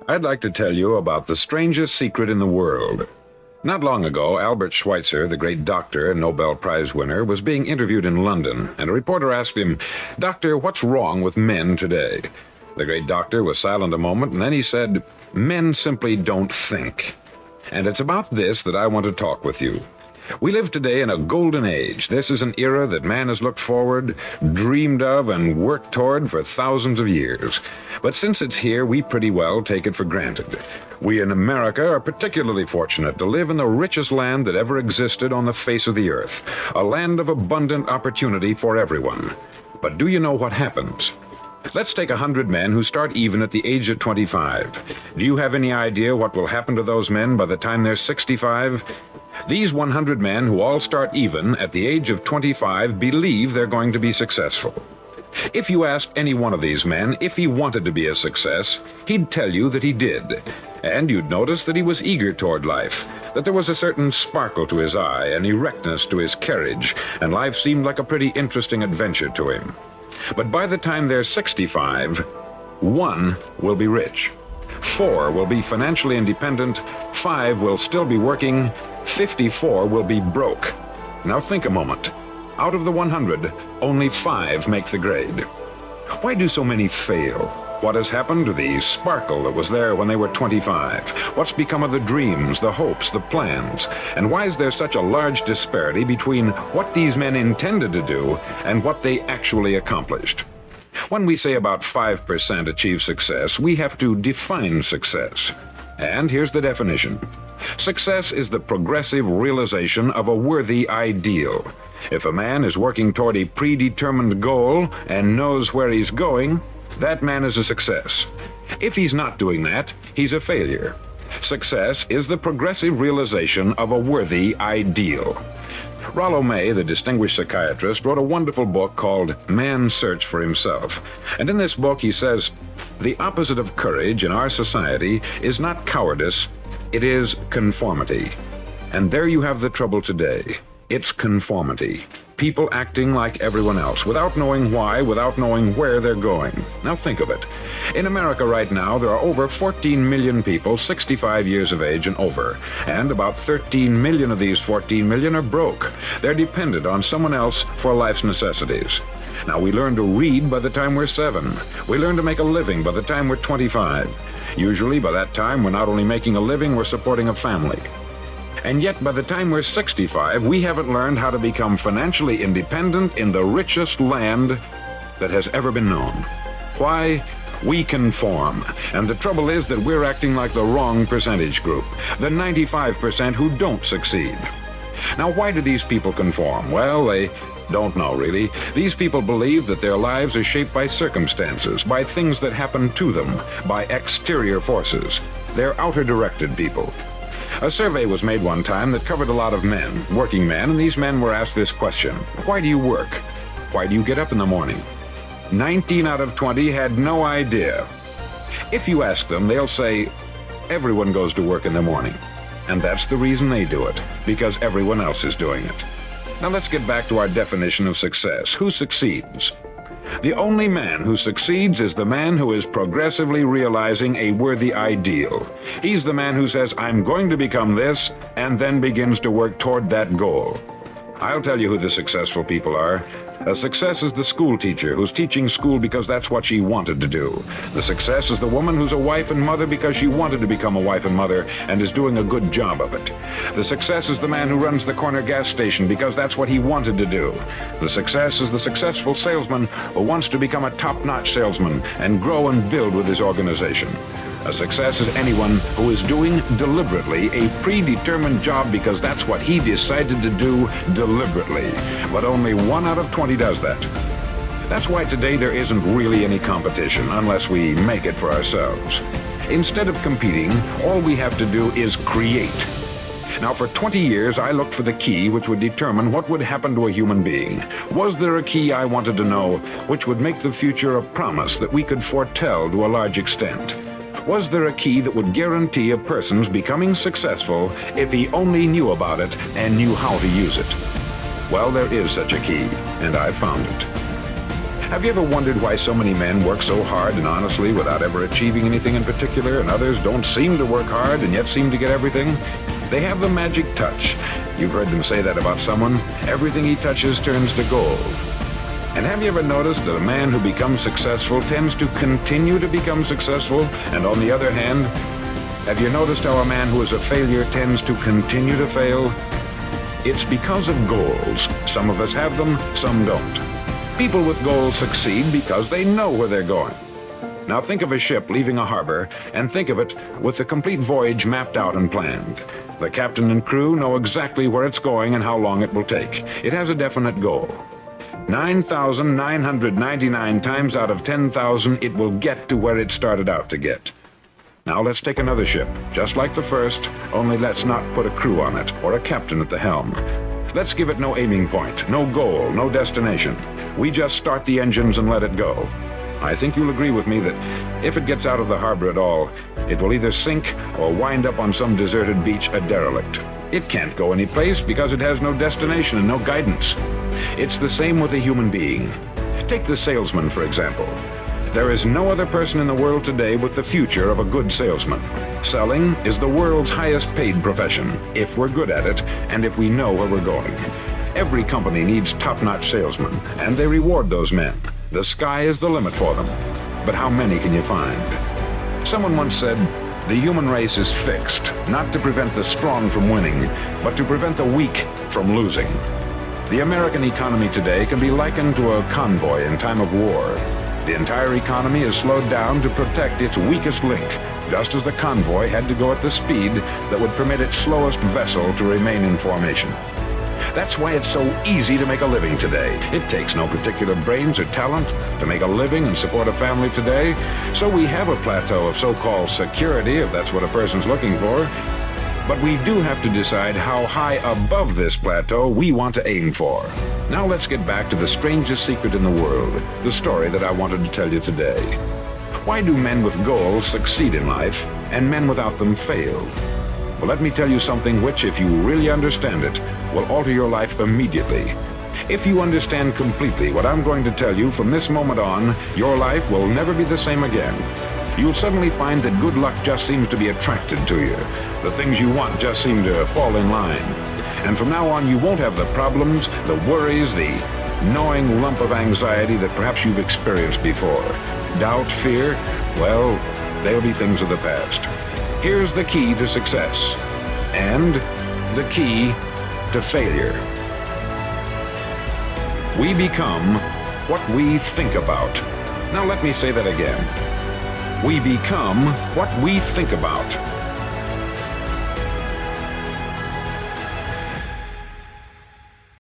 I'd like to tell you about the strangest secret in the world. Not long ago, Albert Schweitzer, the great doctor and Nobel Prize winner, was being interviewed in London, and a reporter asked him, "Doctor, what's wrong with men today?" The great doctor was silent a moment, and then he said, "Men simply don't think." And it's about this that I want to talk with you. We live today in a golden age. This is an era that man has looked forward, dreamed of, and worked toward for thousands of years. But since it's here, we pretty well take it for granted. We in America are particularly fortunate to live in the richest land that ever existed on the face of the earth, a land of abundant opportunity for everyone. But do you know what happens? Let's take 100 men who start even at the age of 25. Do you have any idea what will happen to those men by the time they're 65? These 100 men who all start even at the age of 25 believe they're going to be successful. If you asked any one of these men if he wanted to be a success, he'd tell you that he did. And you'd notice that he was eager toward life, that there was a certain sparkle to his eye, an erectness to his carriage, and life seemed like a pretty interesting adventure to him. But by the time they're 65, 1 will be rich, 4 will be financially independent, 5 will still be working, 54 will be broke. Now think a moment. Out of the 100, only 5 make the grade. Why do so many fail? What has happened to the sparkle that was there when they were 25? What's become of the dreams, the hopes, the plans? And why is there such a large disparity between what these men intended to do and what they actually accomplished? When we say about 5% achieve success, we have to define success. And here's the definition. Success is the progressive realization of a worthy ideal. If a man is working toward a predetermined goal and knows where he's going, that man is a success. If he's not doing that, he's a failure. Success is the progressive realization of a worthy ideal. Rollo May, the distinguished psychiatrist, wrote a wonderful book called Man's Search for Himself. And in this book he says, the opposite of courage in our society is not cowardice, it is conformity. And there you have the trouble today. It's conformity. People acting like everyone else, without knowing why, without knowing where they're going. Now think of it. In America right now, there are over 14 million people 65 years of age and over, and about 13 million of these 14 million are broke. They're dependent on someone else for life's necessities. Now, we learn to read by the time we're 7. We learn to make a living by the time we're 25. Usually, by that time, we're not only making a living, we're supporting a family. And yet, by the time we're 65, we haven't learned how to become financially independent in the richest land that has ever been known. Why? We conform. And the trouble is that we're acting like the wrong percentage group, the 95% who don't succeed. Now, why do these people conform? Well, they don't know, really. These people believe that their lives are shaped by circumstances, by things that happen to them, by exterior forces. They're outer-directed people. A survey was made one time that covered a lot of men, working men, and these men were asked this question: why do you work? Why do you get up in the morning? 19 out of 20 had no idea. If you ask them, they'll say, everyone goes to work in the morning. And that's the reason they do it, because everyone else is doing it. Now let's get back to our definition of success. Who succeeds? The only man who succeeds is the man who is progressively realizing a worthy ideal. He's the man who says, I'm going to become this, and then begins to work toward that goal. I'll tell you who the successful people are. A success is the school teacher who's teaching school because that's what she wanted to do. The success is the woman who's a wife and mother because she wanted to become a wife and mother and is doing a good job of it. The success is the man who runs the corner gas station because that's what he wanted to do. The success is the successful salesman who wants to become a top-notch salesman and grow and build with his organization. A success is anyone who is doing deliberately a predetermined job because that's what he decided to do deliberately. But only 1 out of 20 does that. That's why today there isn't really any competition unless we make it for ourselves. Instead of competing, all we have to do is create. Now, for 20 years, I looked for the key which would determine what would happen to a human being. Was there a key I wanted to know which would make the future a promise that we could foretell to a large extent? Was there a key that would guarantee a person's becoming successful if he only knew about it and knew how to use it? Well, there is such a key, and I've found it. Have you ever wondered why so many men work so hard and honestly without ever achieving anything in particular, and others don't seem to work hard and yet seem to get everything? They have the magic touch. You've heard them say that about someone. Everything he touches turns to gold. And have you ever noticed that a man who becomes successful tends to continue to become successful? And on the other hand, have you noticed how a man who is a failure tends to continue to fail? It's because of goals. Some of us have them, some don't. People with goals succeed because they know where they're going. Now think of a ship leaving a harbor, and think of it with the complete voyage mapped out and planned. The captain and crew know exactly where it's going and how long it will take. It has a definite goal. 9,999 times out of 10,000, it will get to where it started out to get. Now let's take another ship, just like the first, only let's not put a crew on it or a captain at the helm. Let's give it no aiming point, no goal, no destination. We just start the engines and let it go. I think you'll agree with me that if it gets out of the harbor at all, it will either sink or wind up on some deserted beach a derelict. It can't go any place because it has no destination and no guidance. It's the same with a human being. Take the salesman, for example. There is no other person in the world today with the future of a good salesman. Selling is the world's highest paid profession, if we're good at it and if we know where we're going. Every company needs top-notch salesmen, and they reward those men. The sky is the limit for them. But how many can you find? Someone once said, the human race is fixed, not to prevent the strong from winning, but to prevent the weak from losing. The American economy today can be likened to a convoy in time of war. The entire economy is slowed down to protect its weakest link, just as the convoy had to go at the speed that would permit its slowest vessel to remain in formation. That's why it's so easy to make a living today. It takes no particular brains or talent to make a living and support a family today. So we have a plateau of so-called security, if that's what a person's looking for. But we do have to decide how high above this plateau we want to aim for. Now let's get back to the strangest secret in the world, the story that I wanted to tell you today. Why do men with goals succeed in life and men without them fail? Well, let me tell you something which, if you really understand it, will alter your life immediately. If you understand completely what I'm going to tell you from this moment on, your life will never be the same again. You'll suddenly find that good luck just seems to be attracted to you. The things you want just seem to fall in line. And from now on, you won't have the problems, the worries, the gnawing lump of anxiety that perhaps you've experienced before. Doubt, fear, well, they'll be things of the past. Here's the key to success and the key to failure. We become what we think about. Now let me say that again. We become what we think about.